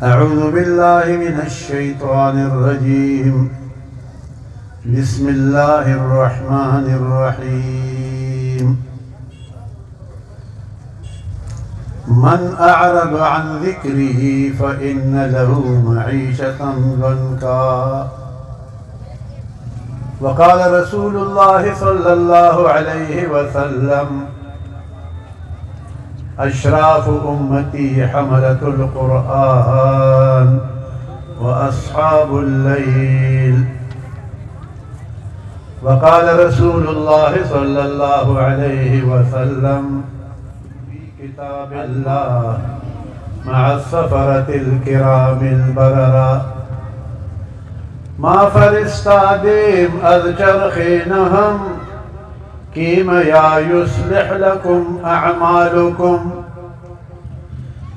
أعوذ بالله من الشيطان الرجيم. بسم الله الرحمن الرحيم. من أعرض عن ذكره فإن له معيشة ضنكا. وقال رسول الله صلى الله عليه وسلم: أشراف أمتي حملة القرآن وأصحاب الليل. وقال رسول الله صلى الله عليه وسلم في كتاب الله: مع السفرة الكرام البررة. ما فرستا دیم از چرخینهم کیم یا یصلح لكم اعمالكم.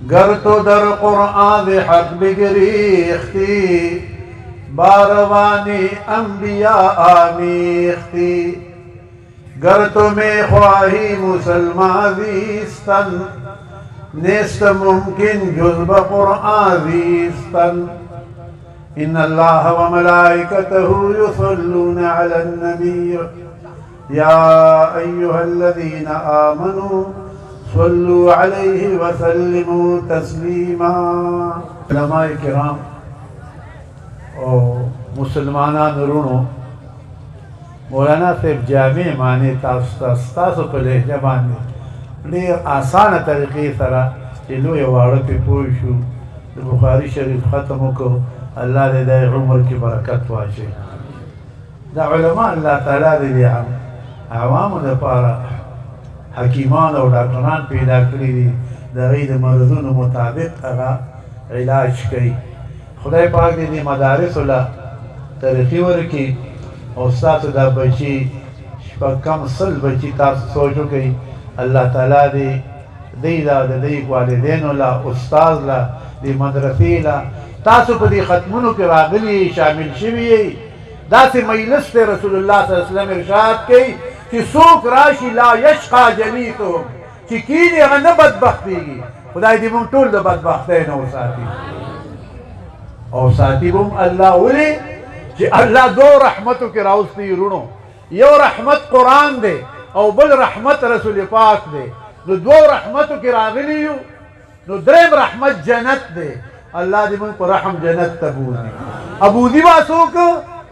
گر تو در قرآن حق بگریختی باروانی انبیاء آمیختی. گر تو می خواهی مسلمان زیستن نیست ممکن جز بقرآن زیستن. إن الله وملائكته يصلون على النبي يا أيها الذين آمنوا صلوا عليه وسلموا تسليما. علماء کرام اور مسلمانان رونو مولانا صاحب جامع معنی تاسو په لهجه باندې ډېر آسانه طریقې سره چې لوی واړه پې پوه شو. د بخاري شریف ختم وکړو. الله دې د عمر کې برکت واچوي. دا علما الله تعالی دې عوامو دپاره حکیمان او ډاکټران پیدا کړي دي د هغوی د مرضونو مطابق هغه علاج کوي. خدای پاک دې دې مدارسو له ترقي ورکړي او ستاسو دا بچي شپږ کم سل بچي تاسو سوچ وکړئ الله تعالی دې دوی له د دوی والدینو له استاد له دې مدرسې له تاسو په دې ختمونو کې راغلي شامل شوي یئ. داسې مجلس ته رسول الله صلی الله علیه وسلم ارشاد کوي چې څوک راشي لا یشقا جلیسهم چې کینې هغه نه بدبختېږي. خدای دې موږ ټول د بدبختۍ نه وساتي او ساتي به هم الله. ولې چې الله دو رحمتو کې راوستي رونو. یو رحمت قرآن دی او بل رحمت رسول پاک دی. نو دوو رحمتو کې راغلي یو. نو دریم رحمت جنت دی. الله دې موږ په رحم جنت ته بوځي. ابوذي با څوک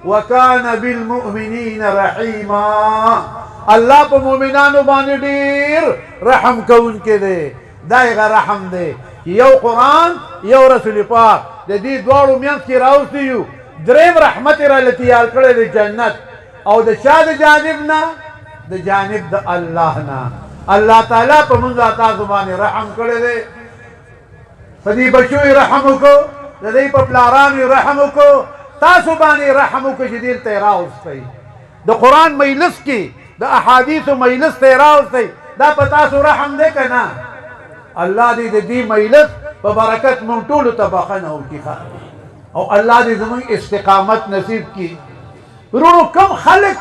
وکان بالمؤمنین رحیما. الله په مؤمنانو باندې ډېر رحم کوونکی دی. دا هغه رحم دی چې یو قرآن یو رسول پاک د دې دواړو منځ کې راوستي یو. دریم رحمت یې راله تیار کړی دی جنت. او د چا د جانب نه؟ د جانب د الله نه. الله تعالی په موږ تاسو باندې رحم کړی دی. په دې بچو یې رحم وکړو، د دوی په پلارانو یې رحم وکړو، تاسو باندې رحم وکړو چې دلته یې راوستی. د قرآن مجلس کې د احادیثو مجلس ته یې راوستی. دا په تاسو رحم دی که نه؟ الله دې د دې مجلس په برکت موږ ټولو ته بخښنه وکړي او الله دې زموږ استقامت نصیب کړي. ورونو کم خلک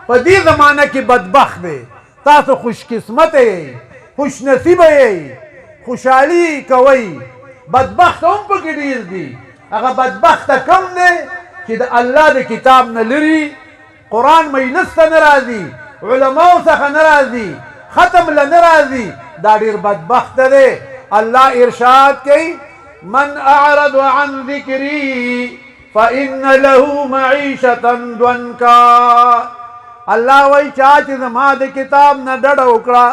په دې زمانه کې بدبخت دی. تاسو خوش قسمته یئ، خوش نصیبه یئ، خوشحالي کوئ. بدبخت هم پکې ډېر دي. هغه بدبخته کم دی چې د الله د کتاب نه لري، قرآن مجلس ته نه راځي، علماو څخه نه راځي، ختم له نه راځي. دا ډېر بدبخته دی. الله ارشاد کوي: من اعرض عن ذکري فإن له معیشة ضنکا. الله وایي چا چې زما د کتاب نه ډډه وکړه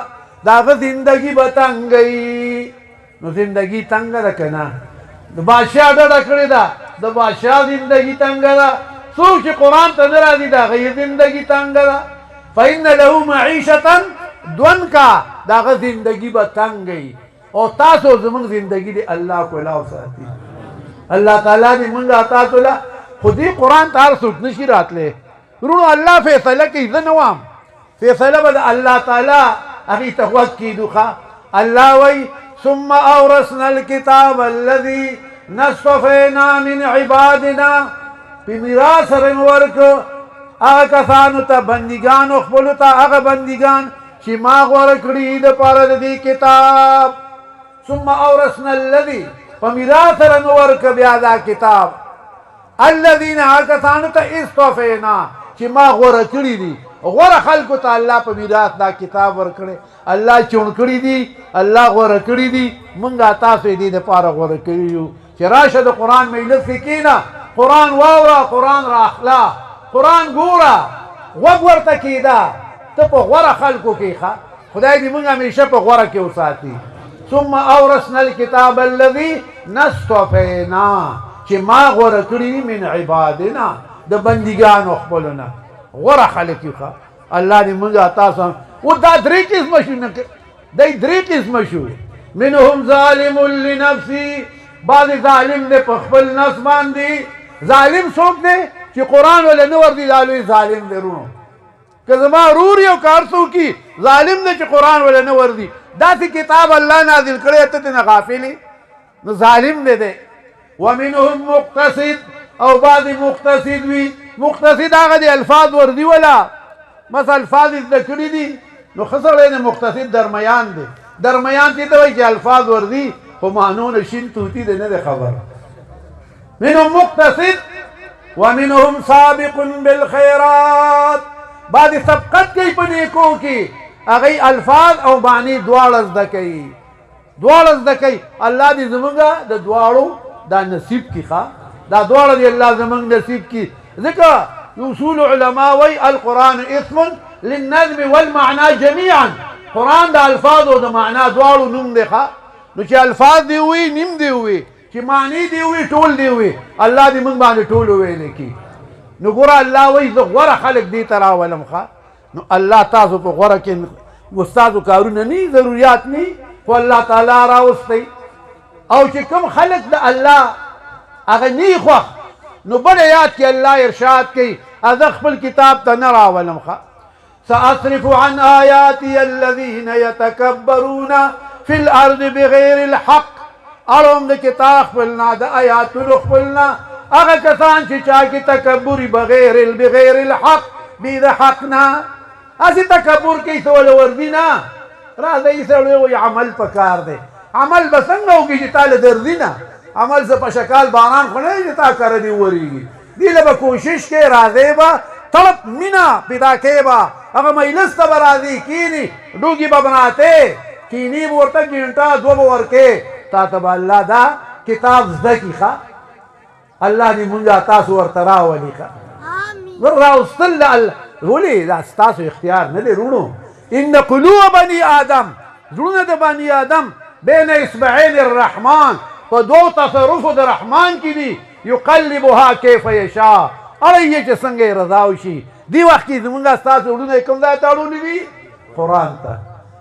د هغه زندګي به تنګوي. نو زندگی تنگه ده که نه؟ د بادشاه ډډه کړې ده، د بادشاه زندگی تنگه ده. څوک چې قرآن ته نه راځي د هغه یې زندګي تنګه ده. فإن له معیشة ضنکا. د هغه زندګي به تنګوي. او تاسو زموږ زندگی دی الله کولاو ساتي. الله تعالی دې موږ تاسو له خو دې قرآن ته هر څوک نشي راتلی. ورونو الله فیصله کوي، زه نه وایم. فیصله به د الله تعالی هغې ته غوږ کېږدو. الله وایي: ثم أورثنا الكتاب الذي نصفينا من عبادنا. په میراث سره مې ورکړو هغه کسانو ته، بندګانو خپلو ته، هغه بندګان چې ما غوره کړي دپاره د دې کتاب. ثم أورثنا الذي په میراث سره نو ورکه بیا دا کتاب الذین کسانو ته اصطفینا چې ما غوره کړي دي غوره خلکو ته الله په میراث دا کتاب ورکړي الله چون کړي دي الله غوره کړي دي مونږه تاسو دې دپاره غوره کړي یو چې راشه د قرآن مجلس کې کښېنه قرآن واوره قرآن را اخلا قرآن ګوره غوږ ورته کېده ته په غوره خلکو کې ښه خدای دې مونږ همیشه په غوره کې وساتي ثم اورثنا الكتاب الذي نصطفینا چې ما غوره کړي من عبادنا د بندګانو خپلونه غوره خلک یو ښه الله دې مونږ تاسو و دا درې قسمه شو نه دی درې قسمه شو منهم ظالم لنفسه بعض ظالم دی په خپل نفس باندې ظالم څوک دی چې قرآن ولا نه ور دي دا لوی ظالم دی رونو که زما رور یو کار څوکي ظالم دی چې قرآن ولا نه ور دي داسې کتاب الله نازل کړی ته نه غافلې نو ظالم دی ومنهم مقتصد او بعض مقتصد وي مقتصد هغه دی الفاظ وردي ولا مثلا الفاظ زده کړي دي نو ښه سړی نه مقتصد درمیان دی درمیان دې ته وایي چې الفاظ وردي خو معنونه شین توتي دی نه دی خبر منهم مقتصد ومنهم سابق بالخيرات بعد سبقت کوي په نیکو کې هغوی الفاظ او معنی دواړه زده کوي دواړه زده کوي الله دې زمونږ د دواړو دا نصیب کی ښه دا دواړه دې الله زمونږ نصیب کی ځکه اصول علما وایي القرآن اسم للنظم والمعنى جميعا قرآن د الفاظ او د معنا دواړو نوم دی ښه نو چې الفاظ دی وي نیم دی وي چې معنی دی وي ټول دی وي الله دې موږ باندې ټول وویلی کی نو ګوره الله وایي زه غوره خلک دې ته راولم ښه نو الله تاسو په غوره کې استادو کارونه نه ضروریات نه خو الله تعالی راوستی او چې کوم خلق د الله هغه نه خوښ نو بل یاد کې الله ارشاد کوي از خپل کتاب ته نه راولم ښه سأصرف عن آياتي الذين يتكبرون في الأرض بغير الحق اړوم د کتاب خپلنا د آیاتونو خپلنا هغه کسان چې چا کې تکبر بغیر الحق بی د حق نه اسی تکبر کوي څه ول وردي نه راځي سړی وایي عمل پکار دی عمل به څنګه وکړي چې تاله درځي نه عمل زه په شکال باران خو نه چې تا کره دي وورېږي دې له به کوشش کوې راځې به طلب مینه پیدا کوې به هغه مجلس ته به راځي کینی ډوګي به بناتے کینی به ورته ګنټه دوه به ورکې تا ته به الله دا کتاب زده کړي ښه الله دې مونږ تاسو ورته راولي ښه ور راوستل ولې دا ستاسو اختیار نه دی رونو ان قلوب بني آدم زړونه د بني آدم بین اصبعین الرحمن په دوو تصرفو د رحمان کې دي یقلبها کیف یشاء اړه یې چې څنګه یې رضا وشي دې وخت کې زمونږ ستاسو زړونه کوم ځای ته اړولي دي قرآن ته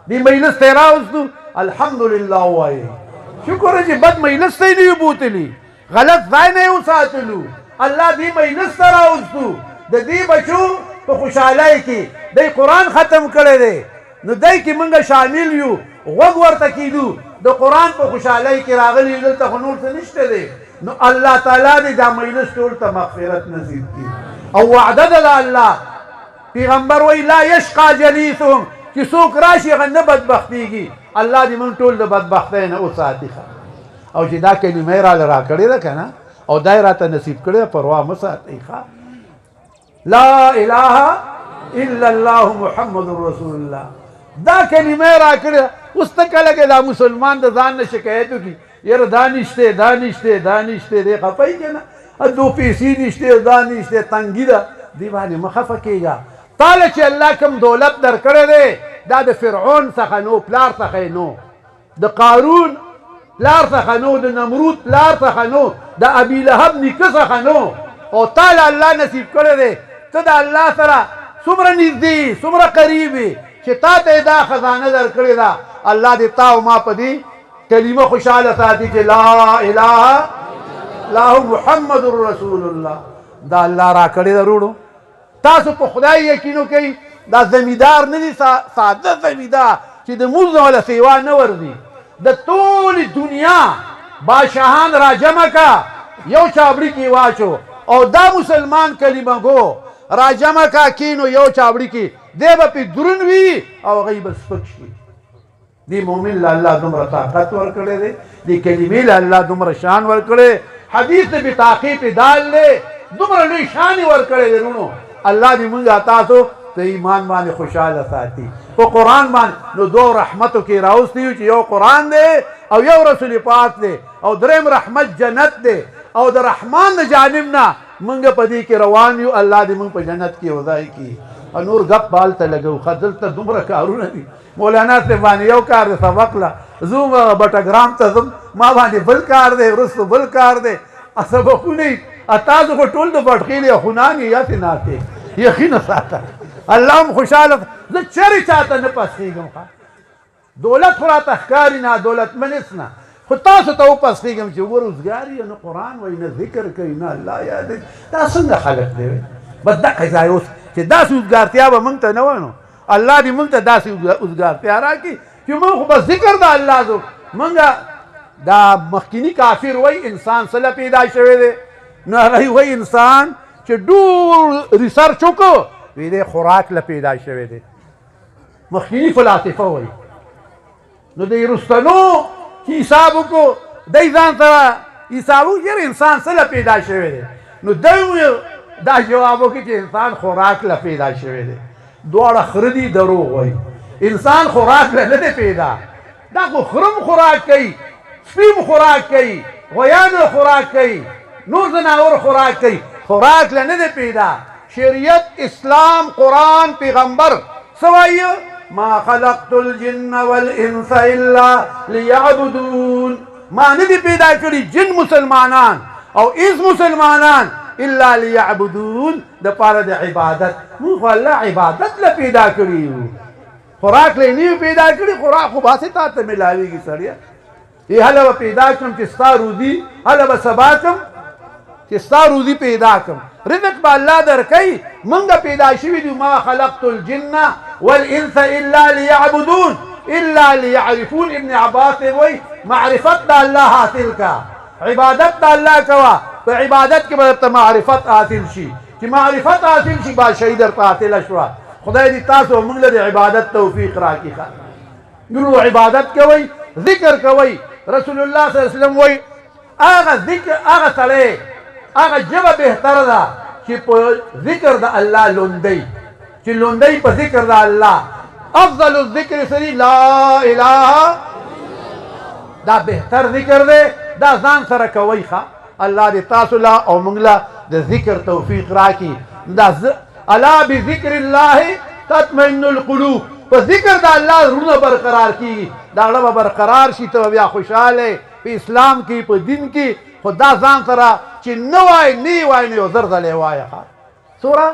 دې مجلس ته یې راوستو الحمدلله ووایئ شکر چې بد مجلس ته یې نه یو بوتلي غلط ځای نه یې وساتلو الله دې مجلس ته راوستو د دې بچو په خوشحالۍ کې دی قرآن ختم کړی دی نو دی کې موږ شامل یو غوږ ورته کېدو د قرآن په خوشحالۍ کې راغلي یو دلته خو نور څه نشته دی نو الله تعالی دې دا مجلس ټول ته مغفرت نصیب کړي او وعده ده د الله پیغمبر وایي لا یشقا جلیسهم چې څوک راشي هغه نه بدبختېږي الله دې موږ ټول د بدبختۍ نه وساتي او چې دا کلمه یې راله راکړې ده که نه او دا یې راته نصیب کړې ده پروا مه ساتئ لا اله الا الله محمد رسول الله دا کلمه را کړه اوس ته کله کې دا مسلمان د ځان نه شکایت وکړي یاره دا نشته دا نشته دا نشته دی خفه یې که نه دو پیسې نشته دا نشته تنګي ده دې باندې مه خفه کېږه تاله چې الله کوم دولت درکړی دی دا د فرعون څخه نو پلار څخه نو د قارون پلار څخه نو د نمرود پلار څخه نو د ابي لهب نیکه څخه نو او تاله الله نصیب کړی دی ته د الله سره څومره نږدې څومره قریب وي چې تا ته دا خزانه درکړې ده الله دې تا او ما په دې کلمه خوشحاله ساتي چې لا اله الا محمد رسول الله دا الله را کړې ده وروڼو تاسو په خدای یقین وکئ دا زمیندار نه دي ساده زمیندار چې د مونځ نه ولا سیوا نه ورځي د ټولې دنیا بادشاهان را جمع کا یو چابړي کې واچو او دا مسلمان کلمه گو راجمع کا کینو یو چابړي کې دی به پې درون وي او هغه یې به سپک شي دی مومن له الله دومره طاقت ورکړی دی دی کلمې له الله دومره شان ورکړی حدیث د بتعقیب دال دی دومره لوی شان یې ورکړی دی رونو الله دې مونږ تاسو په ایمان باندې خوشحاله ساتي په قرآن باندې نو دو رحمتو کې راوستي یو چې یو قرآن دی او یو رسول پاک دی او دریم رحمت جنت دی او د رحمان د جانب نه مونږ په دې کې روان یو الله دې مونږ په جنت کې وځای کړي او نور غپ بال ته لګو ښه دلته دومره کارونه دي مولانا صاحب باندې یو کار دی سبق له زوم بټګرام ته ځم ما باندې بل کار دی وروستو بل کار دی سبقونه تاسو خو ټول د بټخیلې خونان یې یاسې ناستې یقین ساته الله هم خوشحاله زه چېرې چاته نه پسخېږم دولت خو راته ښکاري نه دولتمنس نه خو تاسو ته وپسخېږم چې وګوره اوزګار یې نه قرآن وایي نه ذکر کوي نه الله یادوي دا څنګه خلک دی بس دقه ځای اوس چې داسې اوزګارتیا به موږ ته نه وای نو الله دې موږ ته داسې اوزګارتیا راکړي چې موږ خو بس ذکر د الله زو موږ دا مخکینی کافر وایي انسان څه له پیدا شوی دی نو هغه وایي انسان چې ډېر ریسرچ وکړو وی دی خوراک له پیدا شوی دی مخکینی فلاسفه وایي نو دی رستنو چې حساب وکړو دی ځان سره حساب وکړي انسان څه له پیدا شوی دی نو دی دا جواب وکړي چې انسان خوراک له پیدا شوی دی دواړه خره دي دروغ وایي انسان خوراک له نه دی پیدا دا خو خرم خوراک کوي سپیم خوراک کوي غویانو خوراک کوي نور زناور خوراک کوي خوراک له نه دی پیدا شریعت اسلام قرآن پیغمبر سوایي ما خلقت الجن والانس الا ليعبدون ما نه دی پیدا کړي جن مسلمانان او انس مسلمانان الا ليعبدون د پاره د عبادت موږ الله عبادت له پیدا کړي خوراک له نه پیدا کړي خوراک خو باسه تا ته ملاويږي سړیا ای هله پیدا کوم چې ستا روزي هله به سبا کوم چې ستا روزي پیدا کوم رزق به الله درکوي موږ پیدا شوي دي ما خلقت الجن والانس الا ليعبدون الا ليعرفون ابن عباس وایي معرفت د الله حاصل کا عبادت د الله کوا په عبادت کې به ته معرفت حاصل شي چې معرفت حاصل شي بادشاهي درته حاصله شوه خدای دې تاسو موږ له د عبادت توفیق راکړي نو عبادت کوئ ذکر کوئ رسول الله صلی الله علیه وسلم وایي هغه ذکر هغه سړی هغه ژبه بهتره ده چې په ذکر د الله لوندی چې لوندی په ذکر د الله افضل الذکر سری لا اله دا بهتر ذکر دی دا ځان سره کوئ ښه الله دې تاسو له او موږ له د ذکر توفیق راکړي دا الا بذکر الله تطمئن القلوب په ذکر د الله زړونه برقرار کیږي دا زړه به برقرار شي ته بیا خوشحاله په اسلام کې په دین کې خو دا ځان سره چې نه وای نه وای نو زر ځلې وایه څومره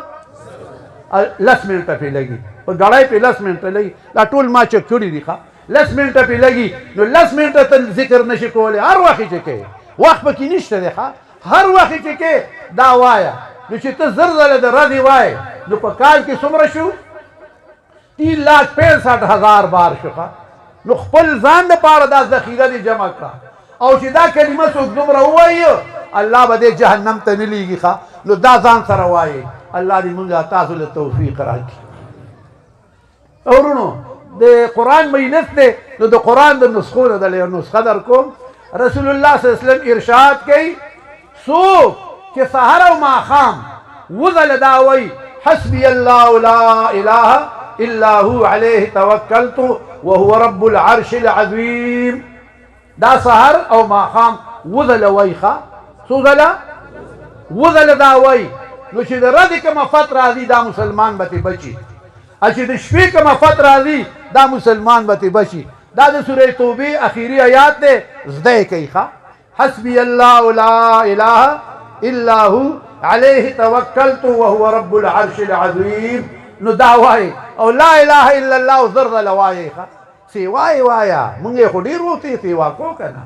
10 منټه پې لګي په ګړی پې 10 منټه لګي دا ټول ما چک کړي دي ښه 10 منټه پې لګي نو 10 منټه ته ذکر نشي کولی هر وخت چې کوې وخت پکې نشته دی ښه هر وخت چې کوې دا وایه نو چې ته زر ځله د ورځې وایې نو په کال کې څومره شو 3,65,000 بار شو نو خپل ځان دپاره دا ذخیره دې جمع کړه او چې دا کلمه څوک دومره ووایي الله به دې جهنم ته نه لیږي ښه نو دا ځان سره وایي الله دې موږ تاسو له توفیق راکړي اورونو د قرآن مجلس دی نو د قرآن د نسخو نه د نسخه در کوم رسول الله صلی الله علیه وسلم ارشاد کوي څوک چې سحر او ماښام وځله دا وایي حسبي الله لا اله الا هو عليه توکلت وهو رب العرش العظیم دا سحر او ماښام وځله وایي ښه څو ځله وځله دا وایي نو چې د ورځې کومه فت راځي دا مسلمان به ترې بچي چې د شپې کومه فت راځي دا مسلمان به ترې بچي دا د سورې توبې اخیری آیات دی زده یې کوي ښه حسبي الله لا اله الا هو عليه توکلت وهو رب العرش العظیم نو دا وایي او لا اله الا الله زر ځله وایي ښه سیوا یې وایه مونږ یې خو ډېر وتې سیوا کو که نه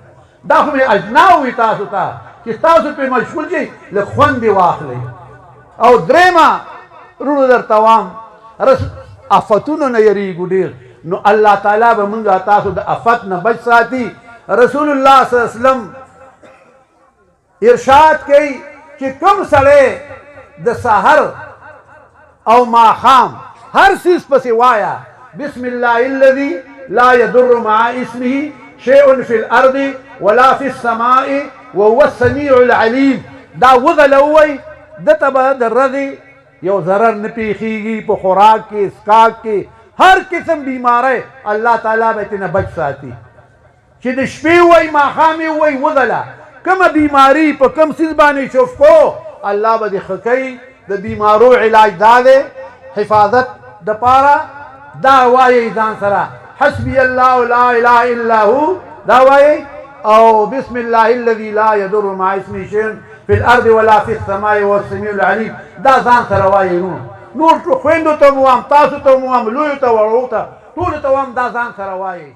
دا خو مې اجنا وي تاسو ته چې تاسو پرې مشغول شئ لږ خوند یې واخلئ او درېیمه وروڼو درته وایم افتونو نه یریږو ډېر نو الله تعالی به مونږ تاسو د افت نه بچ ساتي رسول الله صلی الله علیه وسلم ارشاد کوي چې کوم سړی د سحر او ماښام هر څیز پسې وایه بسم الله الذي لا يضر مع اسمه شيء في الارض ولا في السماء وهو السميع العليم. دا وغله وای دته به د ورځې یو ضرر نه پیښیږي په خوراک کې اسکاک کې هر قسم بیماری الله تعالی به تنه بچ ساتي. چې د شپې وای ماښام وای وغله کومه بیماری په کوم څیز باندې شوف کو الله به دې ښه کوي. د بیمارو علاج دا دی حفاظت د پاره دا وایي ځان سره حسبي الله لا اله الا هو دا وایي او بسم الله الذي لا يضر مع اسمه شيء في الارض ولا في السماء والسميع العليم دا ځان سره وایي. نور خویندو ته مو هم تاسو ته مو هم لویو ته وړو ته ټولو ته هم دا ځان سره وایي.